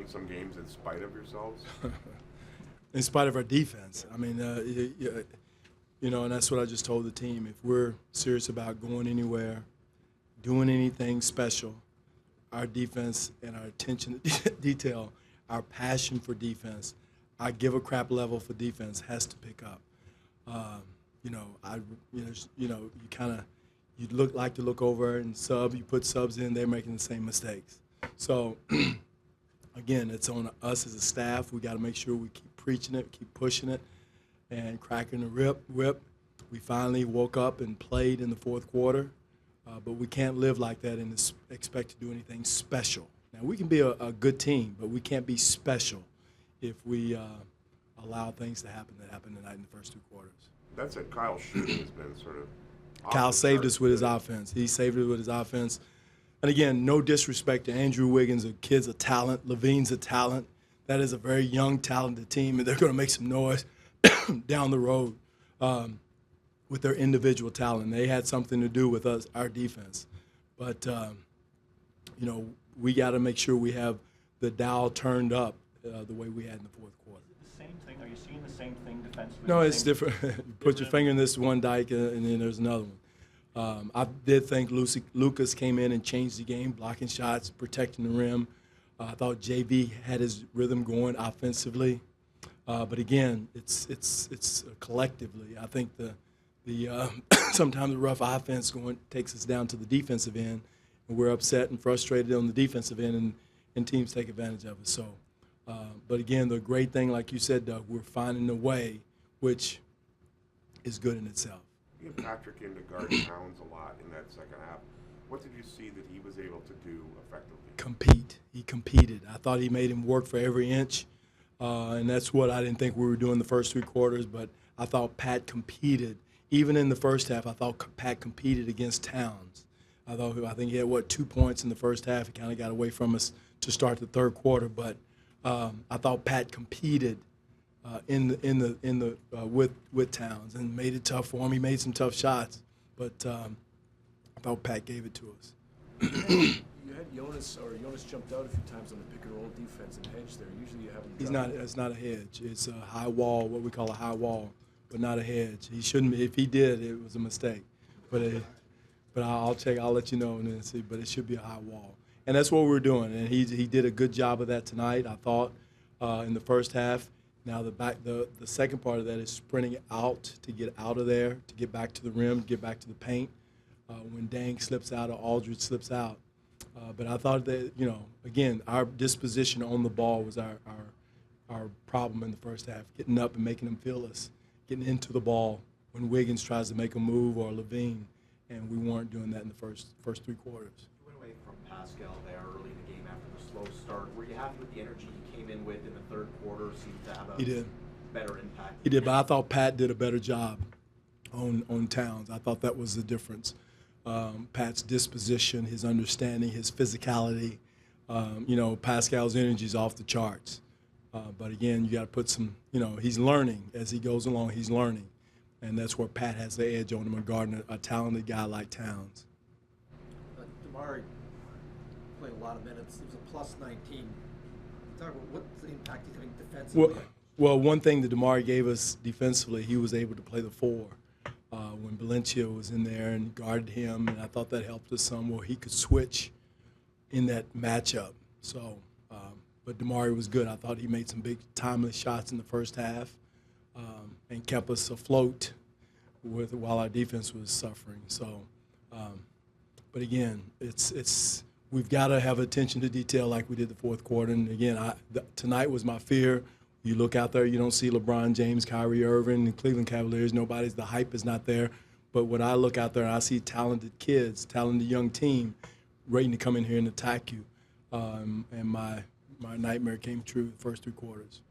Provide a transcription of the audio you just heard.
some games in spite of yourselves? In spite of our defense. I mean, you know, and that's what I just told the team. If we're serious about going anywhere, doing anything special, our defense and our attention to detail, our passion for defense, our give a crap level for defense has to pick up. You like to look over and you put subs in, they're making the same mistakes. So, again, it's on us as a staff. We got to make sure we keep preaching it, keep pushing it, and cracking the whip. We finally woke up and played in the fourth quarter, but we can't live like that and expect to do anything special. Now, we can be a good team, but we can't be special if we allow things to happen that happened tonight in the first two quarters. That said, Kyle's shooting has been sort of Kyle saved us with his offense. He saved us with his offense. And again, no disrespect to Andrew Wiggins. The kid's a talent. Levine's a talent. That is a very young, talented team, and they're going to make some noise down the road with their individual talent. They had something to do with us, our defense. But, we got to make sure we have the dial turned up the way we had in the fourth quarter. The same thing? Are you seeing the same thing defensively? No, it's different. You put your finger in this one dike, and then there's another one. I did think Lucas came in and changed the game, blocking shots, protecting the rim. I thought JV had his rhythm going offensively. But again, it's collectively. I think the sometimes the rough offense takes us down to the defensive end, and we're upset and frustrated on the defensive end, and teams take advantage of it. So, but again, the great thing, like you said, Doug, we're finding a way, which is good in itself. You had Patrick in to guard Towns a lot in that second half. What did you see that he was able to do effectively? Compete. He competed. I thought he made him work for every inch, and that's what I didn't think we were doing the first three quarters, but I thought Pat competed. Even in the first half, I thought Pat competed against Towns. I think he had, 2 points in the first half. He kind of got away from us to start the third quarter, but I thought Pat competed with Towns and made it tough for him. He made some tough shots, but I thought Pat gave it to us. You had Jonas jumped out a few times on the pick and roll defense and hedge there. Usually you have him. It's not a hedge. It's a high wall, what we call a high wall, but not a hedge. He shouldn't be. If he did, it was a mistake. But I'll check. I'll let you know and then see. But it should be a high wall, and that's what we're doing. And he did a good job of that tonight, I thought, in the first half. Now the second part of that is sprinting out to get out of there, to get back to the rim, get back to the paint. When Dang slips out or Aldridge slips out. But I thought that, again, our disposition on the ball was our problem in the first half, getting up and making them feel us, getting into the ball when Wiggins tries to make a move or Levine, and we weren't doing that in the first three quarters. You went away from Pascal there early in the game after the slow start. Were you happy with the energy he came in with in the third quarter? Seemed to have a better impact. He did, but I thought Pat did a better job on Towns. I thought that was the difference. Pat's disposition, his understanding, his physicality. Pascal's energy is off the charts. But again, you got to put some, he's learning as he goes along. He's learning. And that's where Pat has the edge on him regarding a talented guy like Towns. Damari played a lot of minutes. It was a plus 19. Talk about what's the impact he's having defensively. Well, one thing that Damari gave us defensively, he was able to play the 4. When Valencia was in there and guarded him, and I thought that helped us some where he could switch in that matchup. So, but Damari was good. I thought he made some big timely shots in the first half and kept us afloat while our defense was suffering. So, but again, we've got to have attention to detail like we did the fourth quarter. And again, tonight was my fear. You look out there, you don't see LeBron James, Kyrie Irving, and Cleveland Cavaliers. The hype is not there. But when I look out there, I see talented kids, talented young team, ready to come in here and attack you. And my nightmare came true the first three quarters.